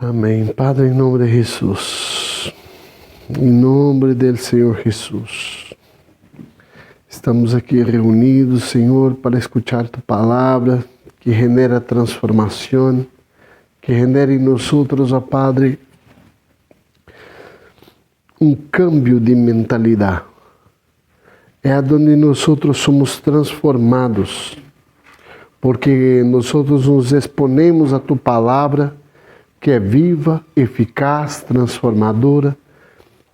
Amém. Padre, em nome de Jesus, em nome do Senhor Jesus, estamos aqui reunidos, Senhor, para escutar Tu palavra, que genera transformação, que genera em nós, ó Padre, cambio de mentalidade. É onde nós somos transformados, porque nós nos exponemos a Tu palavra, que é viva, eficaz, transformadora,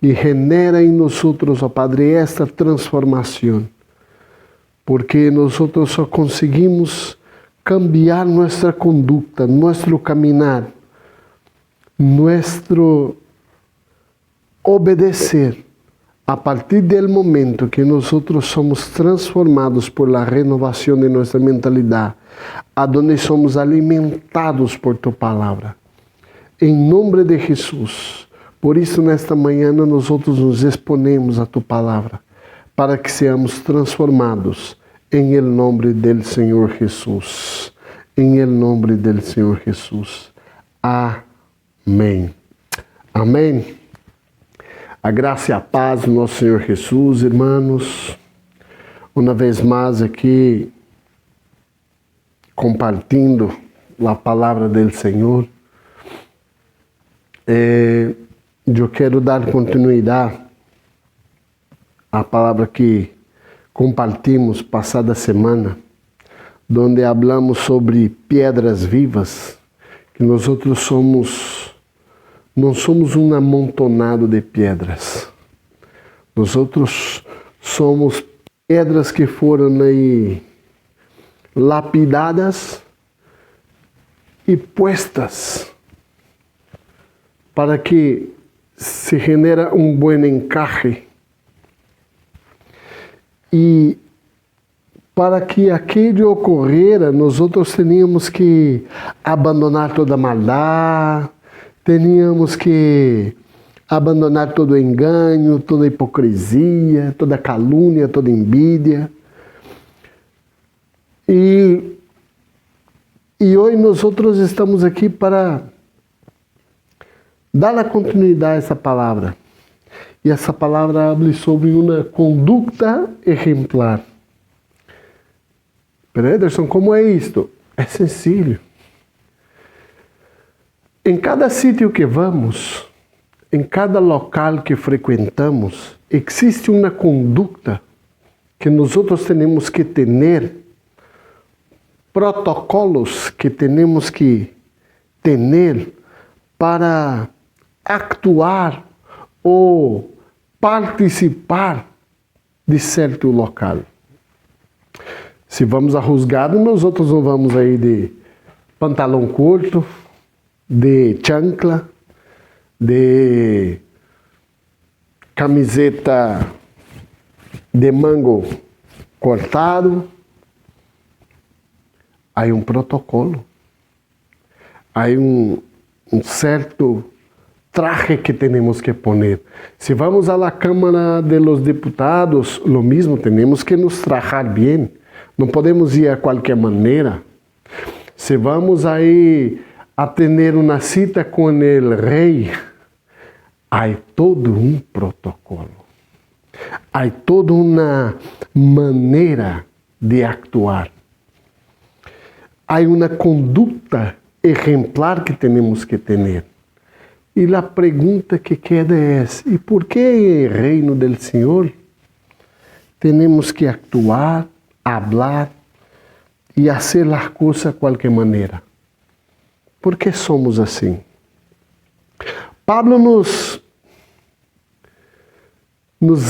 e genera em nós, ó Padre, esta transformação, porque nós só conseguimos cambiar nossa conduta, nosso caminhar, nosso obedecer, a partir do momento que nós somos transformados por la renovação de nossa mentalidade, aonde somos alimentados por Tu palavra. Em nome de Jesus. Por isso, nesta manhã, nós nos exponemos a Tu palavra, para que seamos transformados em nome do Senhor Jesus. Em nome do Senhor Jesus. Amém. Amém. A graça e a paz do nosso Senhor Jesus, irmãos. Uma vez mais aqui, compartilhando a palavra do Senhor. Eu quero dar continuidade à palavra que compartimos passada semana, onde falamos sobre pedras vivas, que nós não somos um amontonado de pedras. Nós somos pedras que foram aí lapidadas e puestas para que se genere bom encaixe e para que aquilo ocorrera, nós teníamos que abandonar toda a maldade, teníamos que abandonar todo engano, toda hipocrisia, toda calúnia, toda envidia. E hoje nós estamos aqui para dar a continuidade a essa palavra. E essa palavra habla sobre uma conduta exemplar. Pero Ederson, como é isto? É sencillo. Em cada sítio que vamos, em cada local que frequentamos, existe uma conduta que nós temos que ter, protocolos que temos que ter para actuar ou participar de certo local. Se vamos a Juzgado, nós não vamos aí de pantalão curto, de chancla, de camiseta de mango cortado. Há protocolo, há certo traje que temos que poner. Se vamos à Câmara de los Deputados, lo mismo, temos que nos trajar bem. Não podemos ir a qualquer maneira. Se vamos aí a ter uma cita com o rei, há todo protocolo. Há toda uma maneira de actuar. Há uma conduta exemplar que temos que ter. E a pergunta que queda é: e por que em reino do Senhor temos que actuar, falar e fazer as coisas de qualquer maneira? Por que somos assim? Pablo nos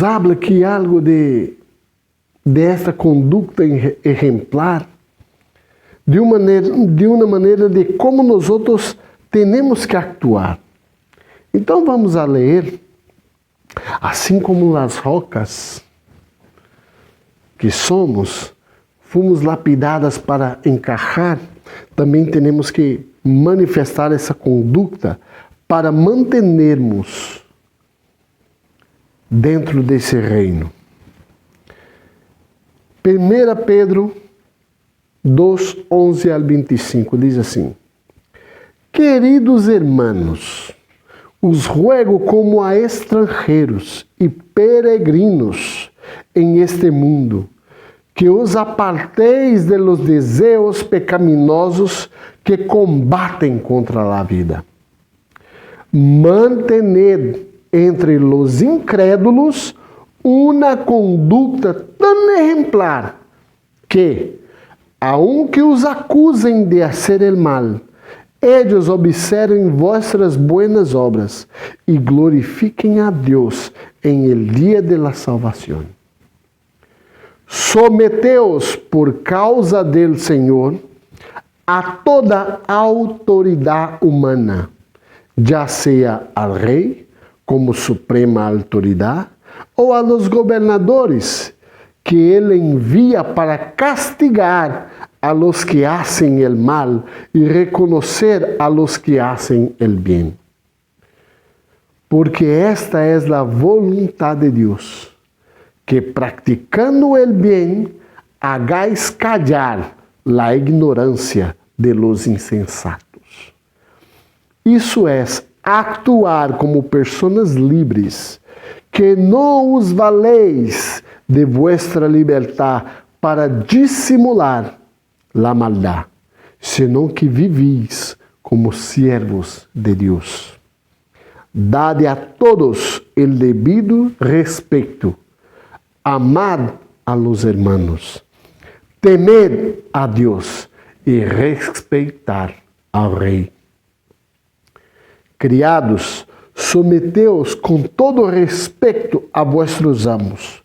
habla que algo de esta conduta exemplar, de uma maneira de como nós temos que actuar. Então vamos a ler, assim como as rocas que fomos lapidadas para encaixar, também temos que manifestar essa conduta para mantermos dentro desse reino. 1 Pedro 2, 11 ao 25 diz assim: Queridos hermanos, os ruego como a extranjeros e peregrinos em este mundo, que os aparteis de los desejos pecaminosos que combatem contra a vida. Mantened entre los incrédulos uma conduta tão exemplar que, aunque os acusem de hacer el mal, ellos observen vuestras buenas obras e glorifiquem a Deus em el dia de la salvación. Someteos por causa del Senhor a toda autoridade humana, ya sea al rei como suprema autoridade ou a los gobernadores que ele envia para castigar a los que hacen el mal y reconocer a los que hacen el bien. Porque esta es la voluntad de Dios, que practicando el bien, hagáis callar la ignorancia de los insensatos. Isso é actuar como pessoas livres, que não os valeis de vuestra libertad para dissimular la maldad, sino que vivís como siervos de Dios. Dade a todos el debido respeto, amad a los hermanos, temed a Dios y respeitar al rey. Criados, someteos com todo respeto a vuestros amos,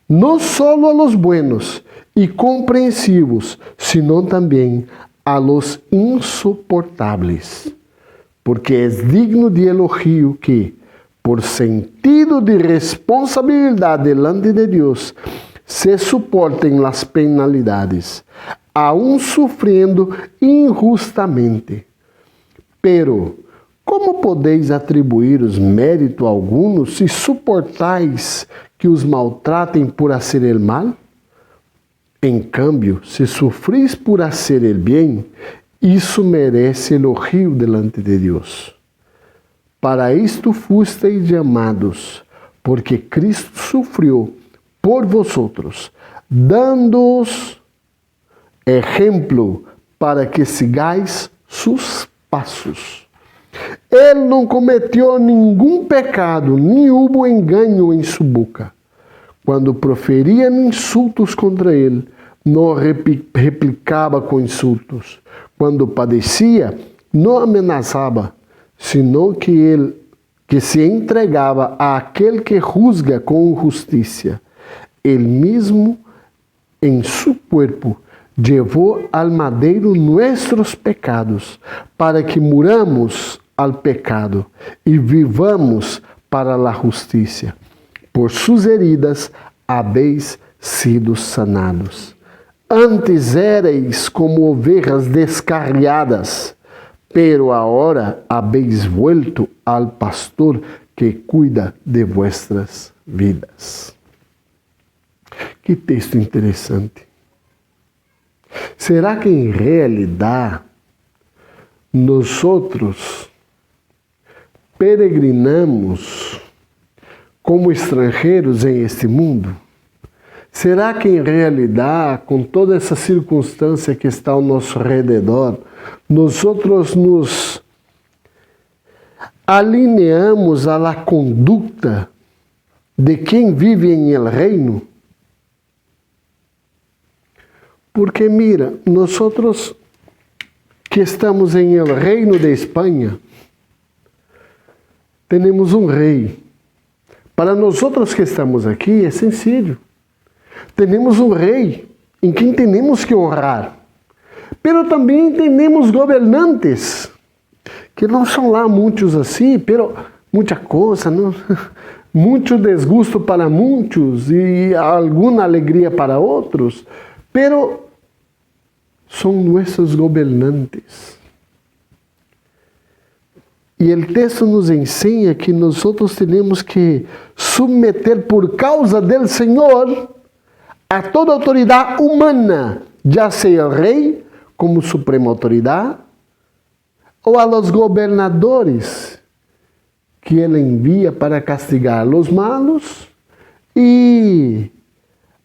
não só a los buenos e compreensivos, sino também a los insoportables, porque é digno de elogio que, por sentido de responsabilidade delante de Deus, se suportem as penalidades, aun sufriendo injustamente. Pero, como podeis atribuir-os mérito alguno se suportais que os maltratem por hacer el mal? Em cambio, se sofris por hacer el bien, isso merece elogio delante de Deus. Para isto fusteis chamados, porque Cristo sofreu por vosotros, dando-os exemplo para que sigais sus passos. Ele não cometeu nenhum pecado, nem houve engano em sua boca. Quando proferiam insultos contra ele, não replicava com insultos. Quando padecia, não ameaçava, senão que se entregava àquele que juzga com justiça. Ele mesmo, em seu corpo, levou al madeiro nossos pecados, para que muramos al pecado e vivamos para a justiça. Por suas heridas habéis sido sanados. Antes erais como ovelhas descarriadas, pero agora habéis vuelto al pastor que cuida de vuestras vidas. Que texto interessante. Será que em realidade nós peregrinamos como estrangeiros em este mundo? Será que em realidade, com toda essa circunstância que está ao nosso redor, nós nos alinhamos à la conduta de quem vive em el reino? Porque mira, nós que estamos em el reino de Espanha, temos um rei. Para nós que estamos aqui, é sencillo. Temos um rei em quem temos que honrar. Pero também temos governantes, que não são lá muitos assim, pero muita coisa, não? Muito desgosto para muitos e alguma alegria para outros, pero são nossos governantes. E o texto nos ensina que nós temos que submeter por causa do Senhor a toda autoridade humana, já seja o rei como suprema autoridade, ou a los gobernadores que ele envia para castigar os malos e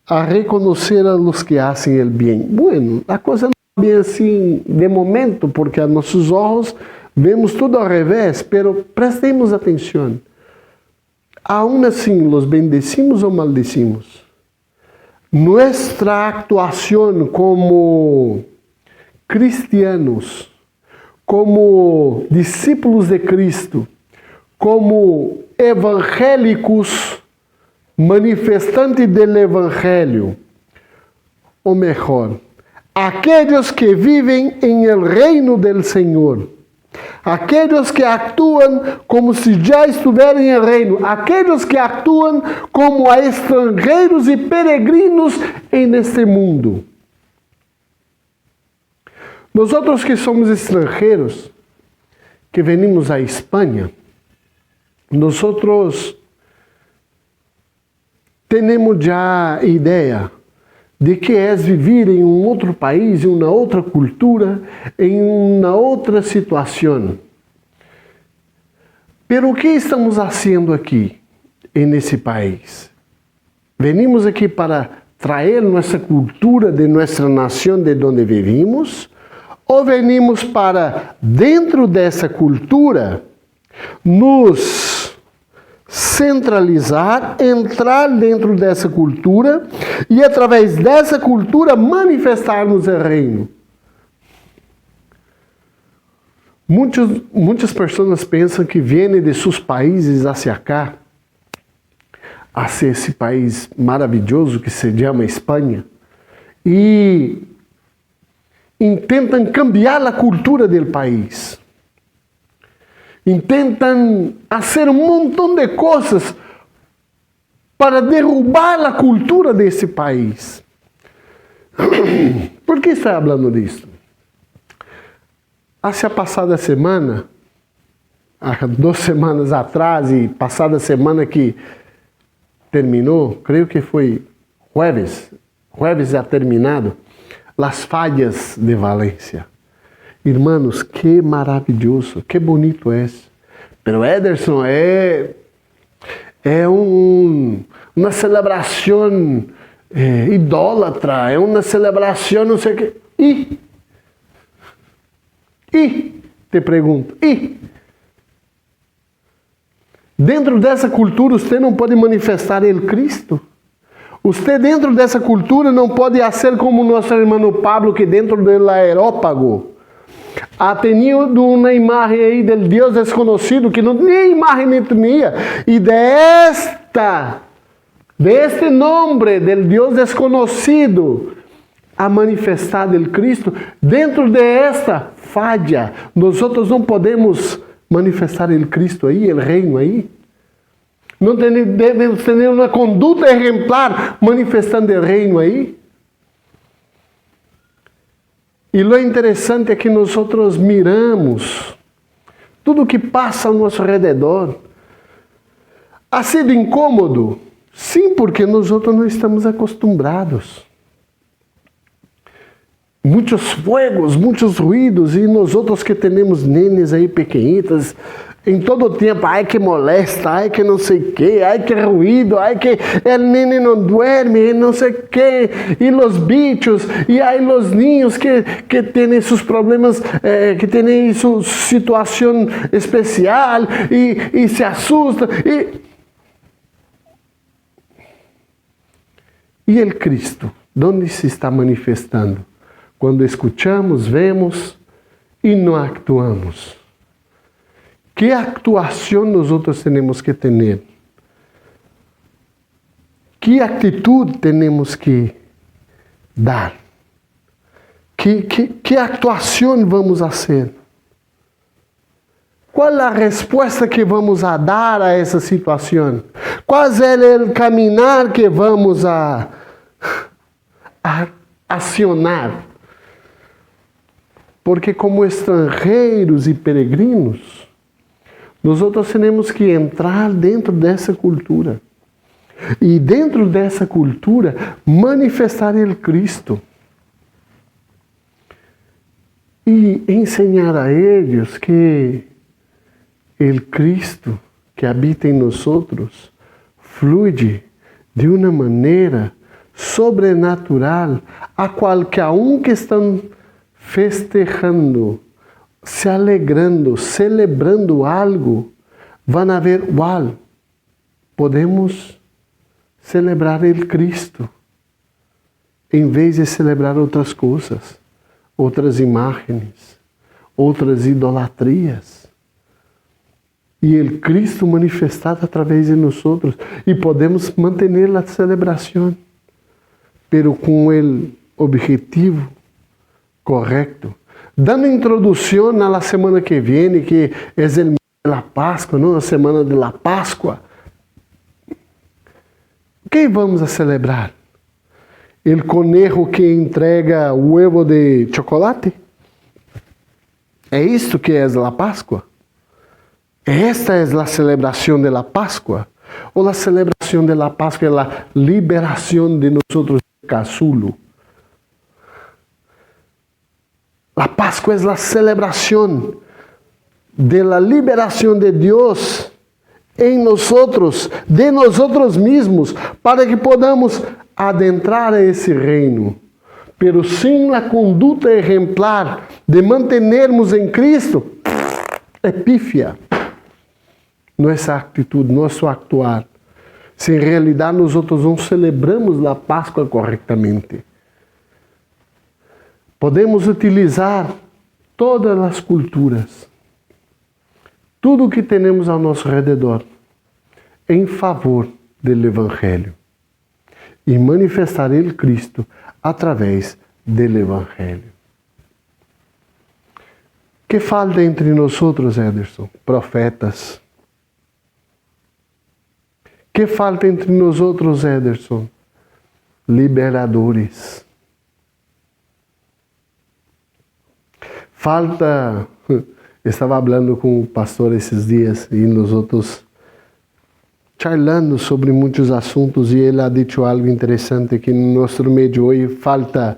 a reconhecer a los que hacen el bien. Bueno, a coisa não é bem assim de momento, porque a nossos olhos vemos tudo ao revés, pero prestemos atenção. Aún assim, los bendecimos ou maldecimos? Nuestra actuación como cristianos, como discípulos de Cristo, como evangélicos, manifestantes del Evangelho, ou melhor, aqueles que vivem em el reino del Senhor, aqueles que actuam como se já estiverem em el reino, aqueles que actuam como a estrangeiros e peregrinos em este mundo. Nós outros que somos estrangeiros, que venimos à Espanha, nós outros temos já ideia de que é viver em um outro país, em uma outra cultura, em uma outra situação. Pero o que estamos fazendo aqui, nesse país? Venimos aqui para trazer nossa cultura de nossa nação, de onde vivimos, ou venimos para, dentro dessa cultura, nos centralizar, entrar dentro dessa cultura e, através dessa cultura, manifestarmos o reino? Muitas pessoas pensam que vêm de seus países hacia cá, hacia esse país maravilhoso que se chama Espanha, e intentam cambiar a cultura do país. Intentam fazer um montão de coisas para derrubar a cultura desse país. Por que estou falando disso? Essa passada semana, há 2 semanas atrás e passada semana que terminou, creio que foi jueves já terminado, as falhas de Valência. Irmãos, que maravilhoso, que bonito é. Pero Ederson, é uma celebração idólatra, é uma celebração não sei o que. E te pergunto, dentro dessa cultura você não pode manifestar o Cristo? Você dentro dessa cultura não pode ser como nosso irmão Pablo, que dentro do aerópago ha tenido uma imagem aí del Deus desconhecido, que não tinha imagem nem tinha, e deste nome del Deus desconhecido, a manifestar del Cristo. Dentro de esta falha, nós outros não podemos manifestar o Cristo aí, o reino aí. Não devemos ter uma conduta exemplar manifestando o reino aí. E o interessante é que nós outros miramos tudo o que passa ao nosso redor. Ha sido incômodo? Sim, porque nós outros não estamos acostumados. Muitos fogos, muitos ruídos, e nós outros que temos nenes aí pequenitas, em todo o tempo, ai que molesta, ai que não sei o que, ai que ruído, ai que o nene não duerme, não sei o que, e os bichos, e aí os ninhos que têm seus problemas, que têm sua situação especial, e se assustam, e o Cristo, onde se está manifestando? Quando escutamos, vemos e não actuamos. Que actuação nós outros temos que ter? Que atitude temos que dar? Que actuação vamos fazer? Qual a resposta que vamos a dar a essa situação? Qual é o caminhar que vamos a acionar? Porque como estrangeiros e peregrinos, nós outros temos que entrar dentro dessa cultura. E dentro dessa cultura, manifestar o Cristo. e ensinar a eles que o Cristo que habita em nós flui de uma maneira sobrenatural, a qualquer um que estão festejando, se alegrando, celebrando algo, vão a ver, uau, podemos celebrar o Cristo, em vez de celebrar outras coisas, outras imagens, outras idolatrias. E o Cristo manifestado através de nós, e podemos manter a celebração, pero com o objetivo correto. Dando introdução na semana que vem, que é o mês da Páscoa, não? A semana da Páscoa. O que vamos a celebrar? O conejo que entrega o huevo de chocolate? É isto que é a Páscoa? Esta é a celebração da Páscoa? Ou a celebração da Páscoa é a liberação de nós do casulo? A Páscoa é a celebração da liberação de Deus em nós, de nós mesmos, para que podamos adentrar a esse reino. Pero sem a conduta exemplar de mantermos em Cristo, é pífia. Nossa atitude, nosso actuar. Se em realidade nós não celebramos a Páscoa corretamente. Podemos utilizar todas as culturas, tudo o que temos ao nosso redor, em favor do Evangelho e manifestar o Cristo através do Evangelho. Que falta entre nós, Ederson? Profetas. Que falta entre nós, Ederson? Liberadores. Falta, estava falando com o pastor esses dias e nós outros charlando sobre muitos assuntos e ele ha dito algo interessante, que no nosso meio hoje falta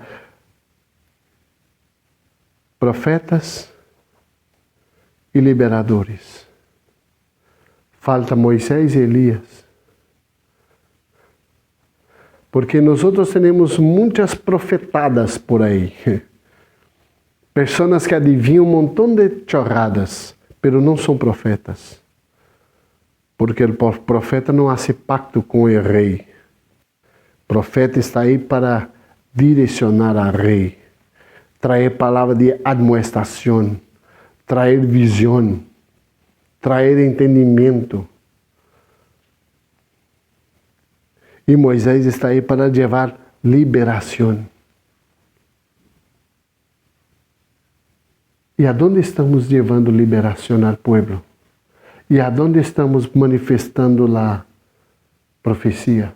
profetas e liberadores. Falta Moisés e Elias. Porque nós temos muitas profetadas por aí. Pessoas que adivinham um montão de chorradas, pero não são profetas. Porque o profeta não faz pacto com o rei. O profeta está aí para direcionar ao rei, trazer palavra de admoestação, trazer visão, trazer entendimento. E Moisés está aí para levar liberação. E aonde estamos levando liberação ao povo? E aonde estamos manifestando a profecia?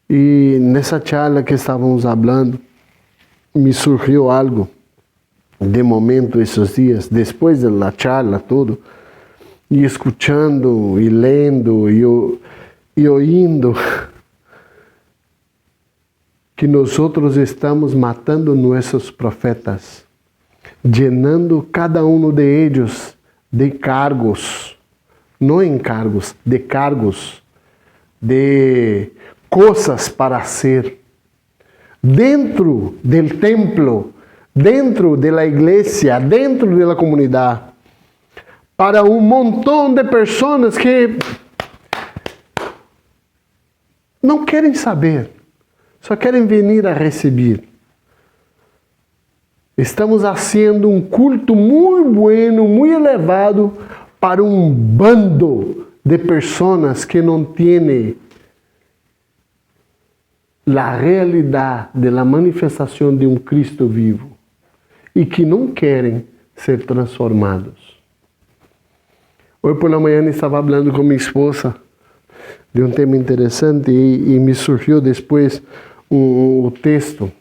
E nessa charla que estávamos falando, me surgiu algo de momento esses dias, depois da charla tudo, e escutando, e lendo, e ouvindo, que nós estamos matando nossos profetas, llenando cada um de eles de cargos, não encargos, de cargos, de coisas para ser, dentro do templo, dentro da igreja, dentro da comunidade, para um montão de pessoas que não querem saber, só querem vir a receber. Estamos fazendo um culto muito bueno, muito elevado para um bando de pessoas que não têm a realidade da manifestação de um Cristo vivo e que não querem ser transformados. Hoje por la manhã estava falando com minha esposa de um tema interessante e me surgiu depois o texto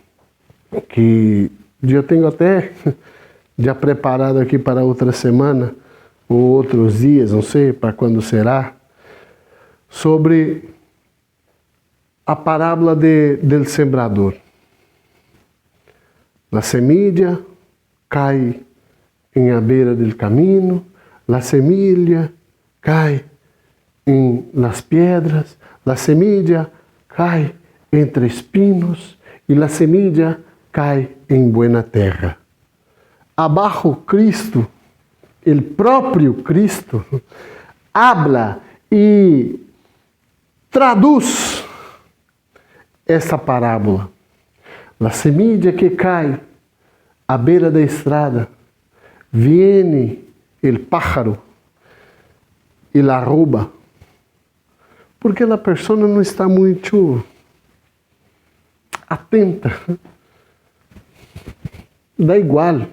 que eu tenho até já preparado aqui para outra semana ou outros dias, não sei para quando será, sobre a parábola del sembrador. La semilla cai em a beira del camino, la semilla cai em las piedras, la semilla cai entre espinos e la semilla cai em buena terra. Abajo Cristo, el próprio Cristo, habla e traduz essa parábola. La semilla que cai à beira da estrada, viene el pájaro e la rouba, porque a pessoa não está muito atenta. Dá igual.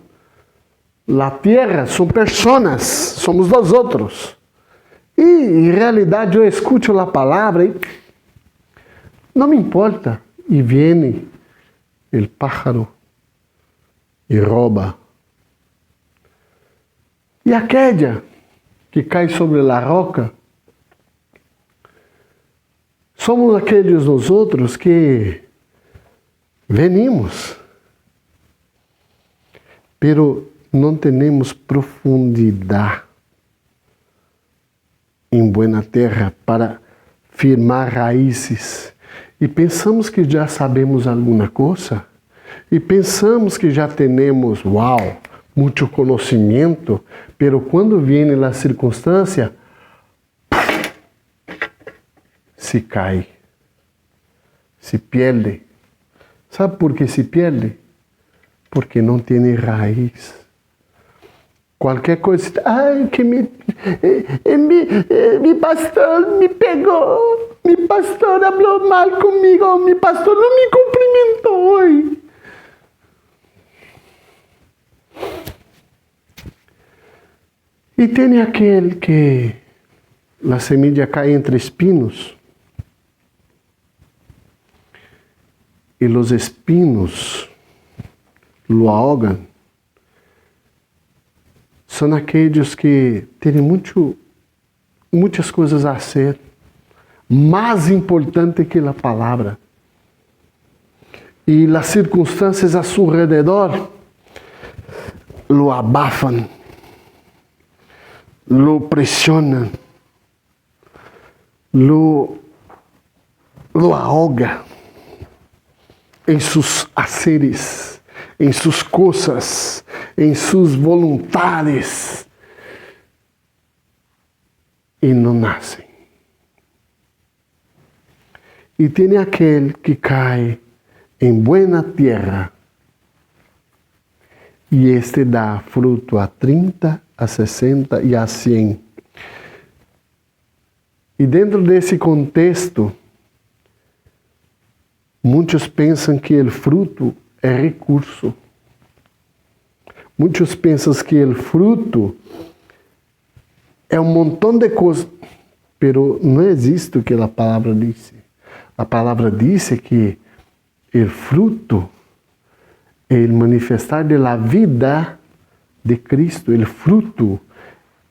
La tierra são pessoas, somos nós outros. E, em realidade, eu escuto a palavra e não me importa. E vem o pájaro e rouba. E aquela que cai sobre a roca, somos aqueles nós outros que venimos, pero não temos profundidade em buena terra para firmar raízes. E pensamos que já sabemos alguma coisa. E pensamos que já temos, muito conhecimento. Pero quando vem a circunstância, se cai, se perde. Sabe por que se perde? Porque não tem raiz. Qualquer coisa, que mi pastor me pegou, mi pastor falou mal comigo, mi pastor não me cumprimentou hoje. E tem aquele que a semilla cai entre espinos e os espinos lo ahogam. São aqueles que têm muitas coisas a ser, mais importante que a palavra. E as circunstâncias a seu redor lo abafam, lo pressionam, lo ahoga em seus haceres, em suas coisas, em suas vontades, e não nascem. E tem aquele que cai em buena terra, e este dá fruto a 30, a 60 e a 100. E dentro desse contexto, muitos pensam que o fruto é recurso. Muitos pensam que o fruto é montão de coisas, pero não existe o que a palavra diz. A palavra diz que o fruto é o manifestar da vida de Cristo. O fruto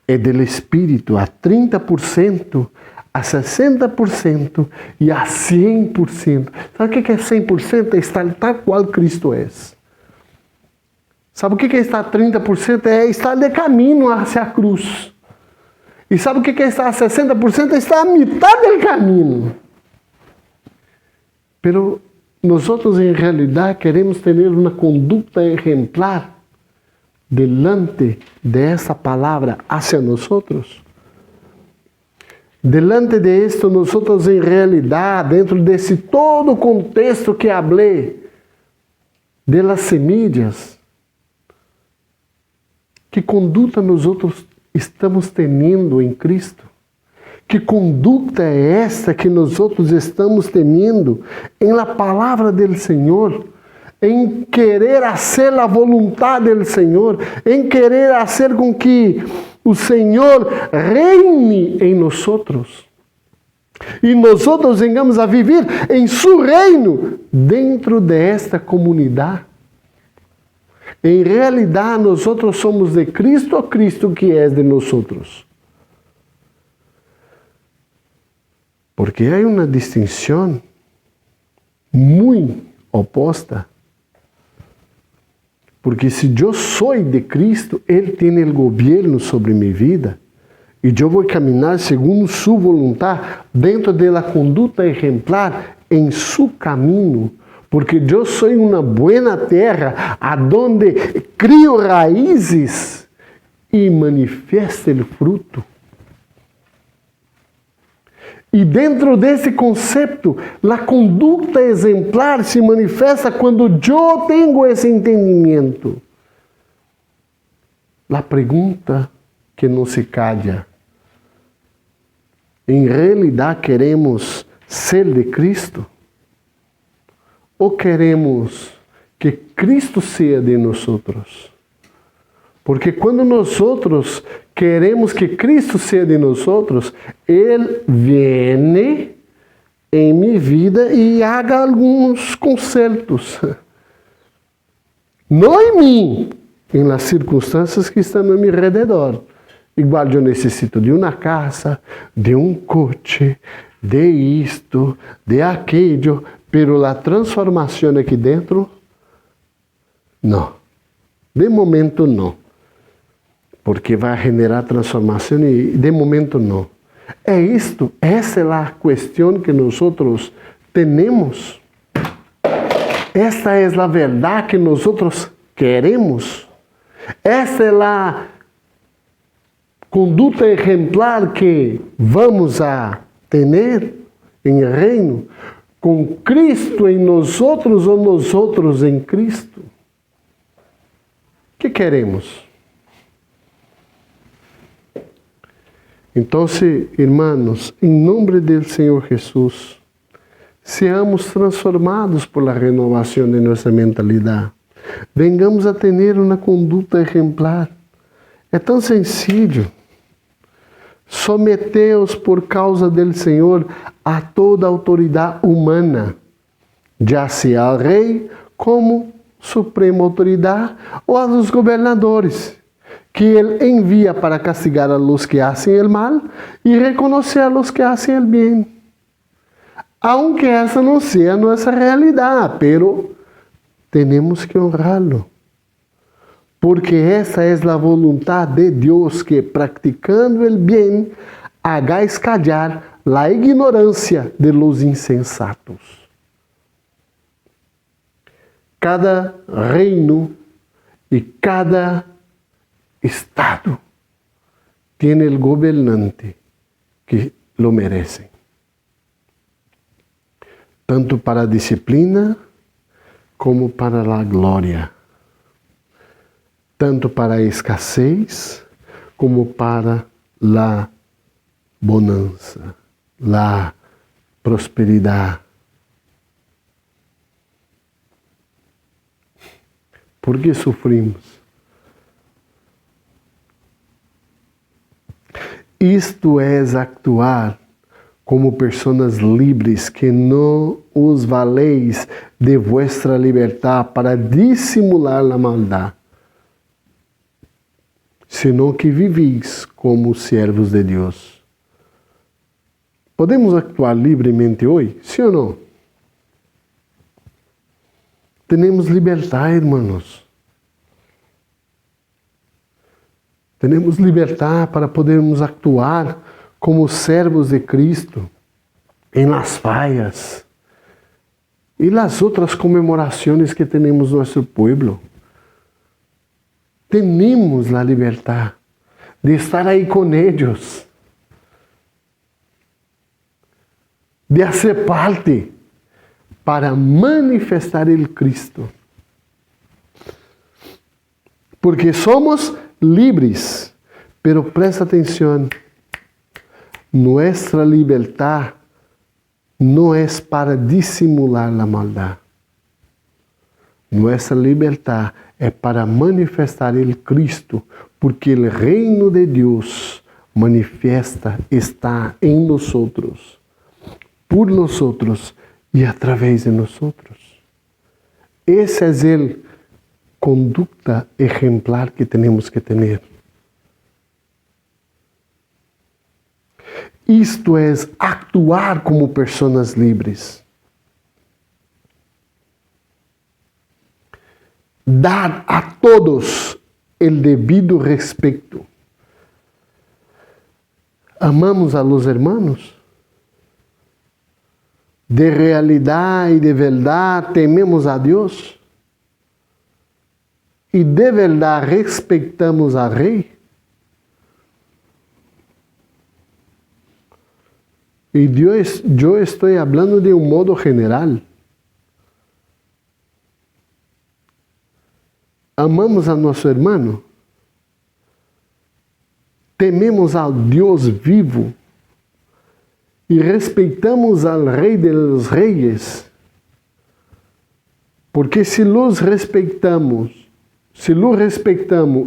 é do Espírito a 30%, a 60% e a 100%. Sabe o que é 100%? É estar tal qual Cristo é. Sabe o que é estar 30%? É estar de caminho hacia a cruz. E sabe o que é estar 60%? É estar a metade do caminho. Pero nós, em realidade, queremos ter uma conduta exemplar delante de essa palavra hacia nós. Delante de esto, nós, em realidade, dentro desse todo contexto que falei, de las semillas, que conduta nós estamos tendo em Cristo? Que conduta é esta que nós estamos tendo em la palavra do Senhor? Em querer fazer a vontade do Senhor, em querer fazer com que o Senhor reine em nós. E nós venhamos a viver em seu reino dentro desta comunidade. Em realidade, nós somos de Cristo ou Cristo que é de nós? Porque há uma distinção muito oposta Porque se eu sou de Cristo, Ele tem o governo sobre minha vida. E eu vou caminhar segundo sua vontade, dentro da conduta exemplar, em seu caminho. Porque eu sou uma boa terra, aonde crio raízes e manifesta o fruto. E dentro desse conceito, a conduta exemplar se manifesta quando eu tenho esse entendimento. A pergunta que não se calla: em realidade queremos ser de Cristo? Ou queremos que Cristo seja de nós? Porque quando nós queremos que Cristo seja de nós, Ele vem em minha vida e haga alguns consertos. Não em mim, em las circunstâncias que estão a meu redor. Igual eu necessito de uma casa, de um coche, de isto, de aquilo, pero a transformação aqui dentro, não. De momento não. Porque vai generar transformação e de momento não. É isto, essa é a questão que nós temos. Esta é a verdade que nós queremos. Essa é a conduta exemplar que vamos a ter em reino, com Cristo em nós ou nós em Cristo. O que queremos? Então, irmãos, em nome do Senhor Jesus, seamos transformados por la renovação de nossa mentalidade. Vengamos a ter uma conduta exemplar. É tão sencillo. Someteos por causa do Senhor a toda autoridade humana, já seja ao rei como suprema autoridade ou a los governadores, que Ele envia para castigar a los que hacen el mal e reconocer a los que hacen el bien. Aunque essa não seja nossa realidade, pero temos que honrá-lo. Porque essa é a vontade de Deus, que practicando o bem, hagáis callar a ignorância de los insensatos. Cada reino e cada estado tem o governante que lo merecem. Tanto para a disciplina como para a glória. Tanto para a escassez como para a bonança, a prosperidade. Por que sofrimos? Isto é actuar como pessoas livres, que não os valeis de vuestra liberdade para dissimular a maldade, senão que vivis como servos de Deus. Podemos actuar livremente hoje? Sim ou não? Temos liberdade, irmãos. Temos liberdade para podermos actuar como servos de Cristo em las fallas e las outras comemorações que temos no nosso povo. Temos a liberdade de estar aí com eles, de ser parte para manifestar o Cristo. Porque somos livres, pero presta atenção, nossa liberdade não é para dissimular a maldade. Nossa liberdade é para manifestar o Cristo, porque o reino de Deus manifesta, está em nós, por nós e através de nós. Essa é a conduta exemplar que temos que ter. Isto é actuar como pessoas livres. dar a todos el debido respeto. Amamos a los hermanos. De realidad y de verdad tememos a Dios. Y de verdad respetamos al Rey. Y yo estoy hablando de un modo general. Amamos a nuestro hermano. Tememos al Dios vivo. E respeitamos al Rei dos Reis, porque se los respeitamos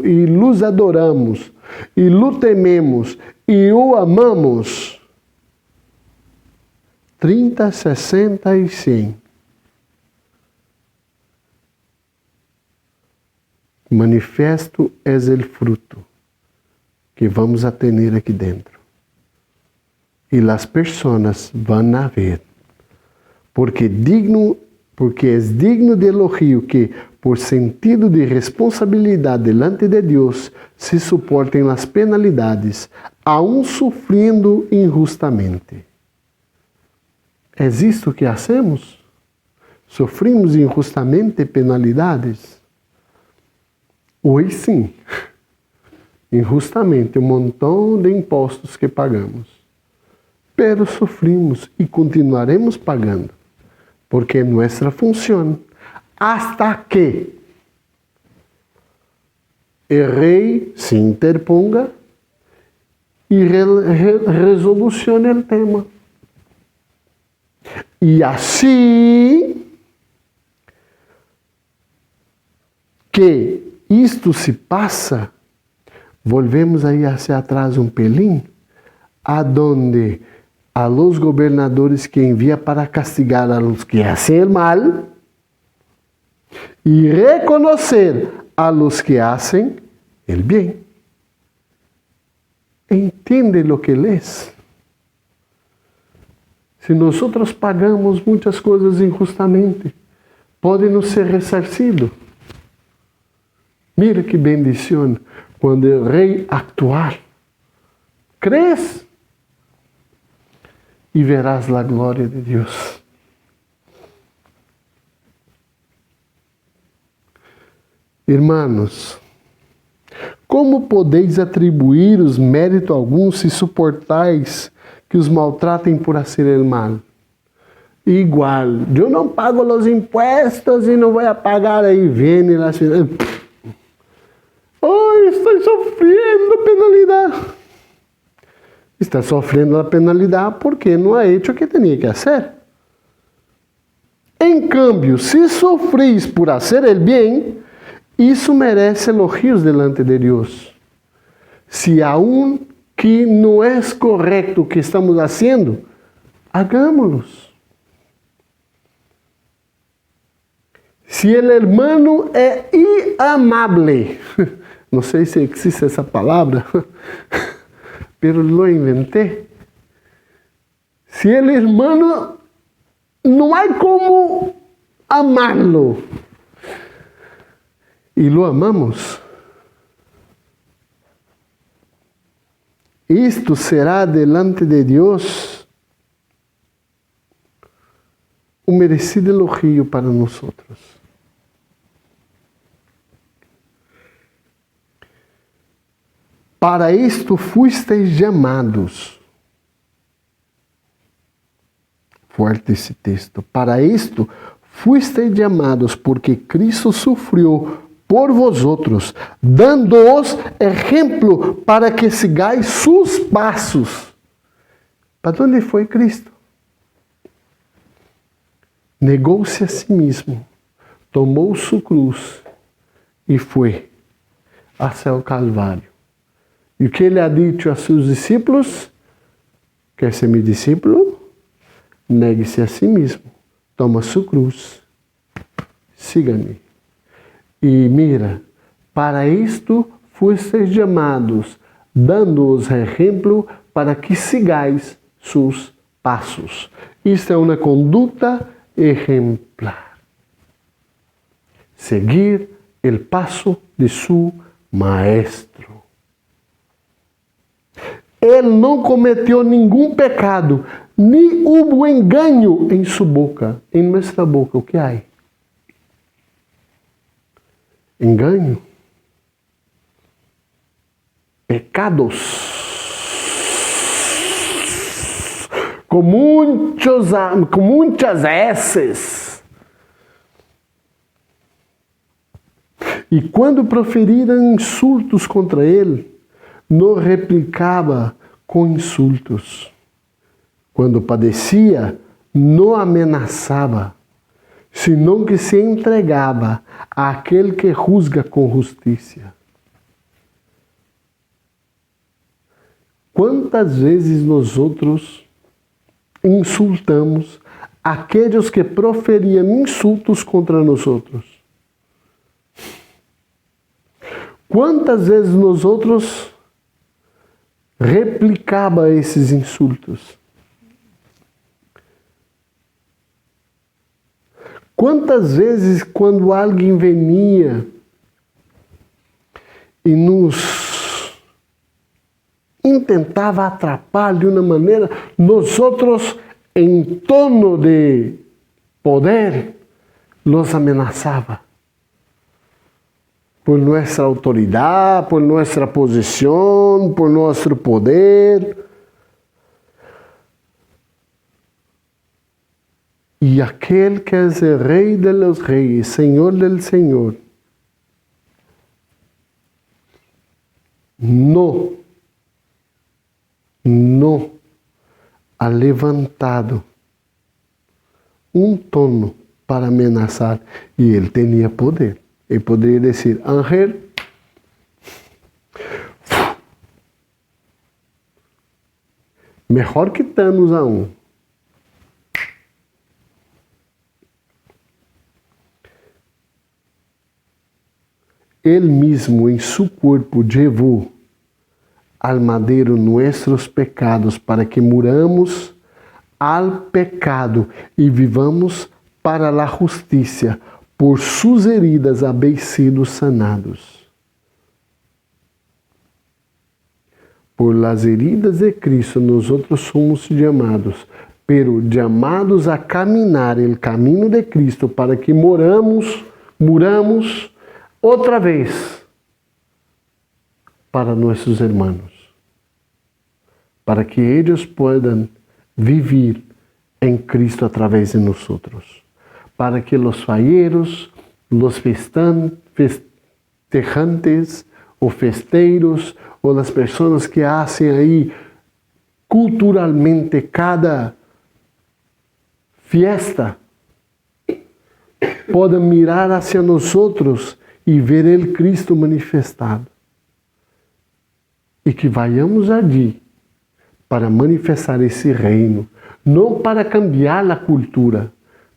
e los adoramos, e lo tememos e o amamos, 30, 60 e 100. Manifesto es el fruto que vamos a tener aqui dentro. E as pessoas vão a ver, porque é digno de elogio que, por sentido de responsabilidade delante de Deus, se suportem as penalidades, aun sofrendo injustamente. É isto que hacemos? Sofrimos injustamente penalidades? Hoje sim, injustamente, um montão de impostos que pagamos. Pero sofrimos e continuaremos pagando, porque é nossa função, hasta que o rei se interponga e resolucione o tema. E assim que isto se passa, volvemos aí hacia atrás um pelinho, aonde a los gobernadores que envia para castigar a los que hacen el mal y reconocer a los que hacen el bien. Entiende lo que lees. Se nosotros pagamos muitas coisas injustamente, pode nos ser ressarcido. Mira que bendição quando o rei actuar. ¿Crees? E verás a glória de Deus. Irmãos, como podeis atribuir os méritos alguns se suportais que os maltratem por fazer o mal? Igual, eu não pago os impostos e não vou pagar, aí vem lá. Oh, estou sofrendo penalidade. Está sofrendo a penalidade porque não ha hecho o que tinha que fazer. Em cambio, se sofres por fazer o bem, isso merece elogios delante de Deus. Se aún que não é correto o que estamos fazendo, hagámoslos. Se o hermano é inamable, não sei se existe essa palavra, pero lo inventé. Se o hermano não há como amá-lo e lo amamos, isto será delante de Deus um merecido elogio para nós. Para isto fuisteis chamados. Forte esse texto. Para isto fuisteis chamados, porque Cristo sofreu por vosotros, dando-os exemplo para que sigais seus passos. Para onde foi Cristo? Negou-se a si mesmo, tomou sua cruz e foi até o Calvário. E o que ele ha dito a seus discípulos? Quer ser meu discípulo? Negue-se a si mesmo, toma sua cruz, siga-me. E mira, para isto fostes chamados, dando-os exemplo para que sigais seus passos. Isto é uma conduta exemplar. Seguir el paso de su maestro. Él no cometió ningún pecado, ni hubo engaño en su boca. En nuestra boca, ¿qué hay? Engaño. Pecados. Com muitas S's. E quando proferiram insultos contra ele, não replicava com insultos. Quando padecia, não ameaçava, senão que se entregava àquele que juzga com justiça. Quantas vezes nós outros insultamos aqueles que proferiam insultos contra nós outros? Quantas vezes nós outros replicava esses insultos? Quantas vezes quando alguém venia e nos intentava atrapalhar de uma maneira, nós outros, em torno de poder, los ameaçava. Por nossa autoridade, por nossa posição, por nosso poder. E aquele que é o Rei de los Reis, Senhor del Senhor, não ha levantado um tono para ameaçar. E ele tinha poder. Ele poderia dizer, Ángel, melhor que Thanos a um. Ele mesmo em seu corpo levou al madeiro nossos pecados para que muramos al pecado e vivamos para a justiça. Por suas heridas habéis sido sanados. Por las heridas de Cristo, nós somos chamados, pero chamados a caminhar el caminho de Cristo para que muramos outra vez para nossos irmãos, para que eles possam viver em Cristo através de nós. Para que os falleros, os festejantes, ou festeiros, ou as pessoas que fazem aí culturalmente cada fiesta, possam mirar hacia nós e ver o Cristo manifestado. E que vayamos ali para manifestar esse reino, não para cambiar a cultura,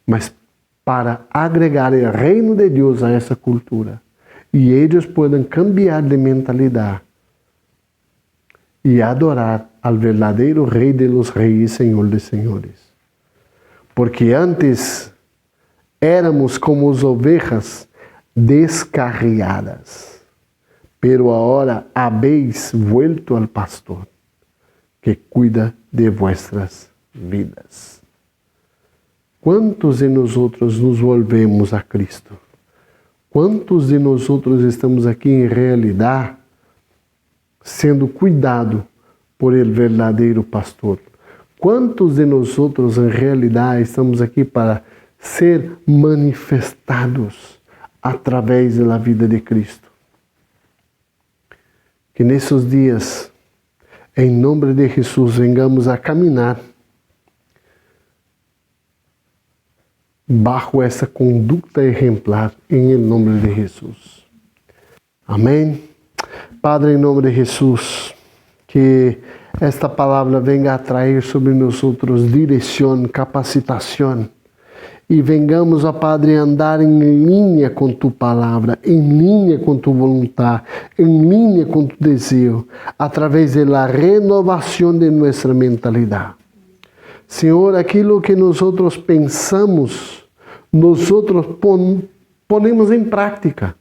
mas para agregar o reino de Deus a essa cultura. E eles podem cambiar de mentalidade e adorar ao verdadeiro Rei de los Reis e Senhor de Senhores. Porque antes éramos como as ovejas descarriadas, pero agora habéis vuelto al pastor que cuida de vuestras vidas. Quantos de nós outros nos volvemos a Cristo? Quantos de nós outros estamos aqui em realidade sendo cuidado por el verdadeiro pastor? Quantos de nós outros em realidade estamos aqui para ser manifestados através da vida de Cristo? Que nesses dias, em nome de Jesus, venhamos a caminhar bajo essa conduta exemplar, em nome de Jesus. Amém? Padre, em nome de Jesus, que esta palavra venha a trazer sobre nós direção, capacitação, e venhamos, ó Padre, andar em linha com Tu palavra, em linha com Tu vontade, em linha com Tu desejo, através da renovação de nossa mentalidade. Senhor, aquilo que nós pensamos, nós ponemos em prática.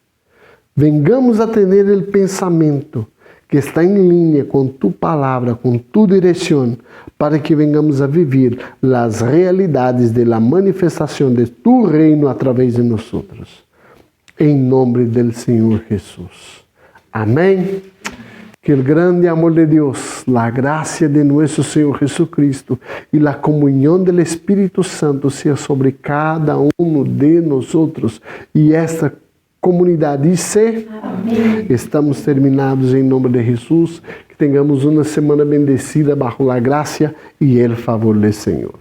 vengamos a ter o pensamento que está em linha com tu palavra, com tu direção, para que vengamos a viver as realidades da manifestação de tu reino através de nós. Em nome do Senhor Jesus. Amém. Que o grande amor de Deus, a graça de nosso Senhor Jesucristo e a comunhão do Espírito Santo seja sobre cada um de nós e esta comunidade. Amém. Estamos terminados em nome de Jesus. Que tenhamos uma semana bendecida bajo a graça e o favor do Senhor.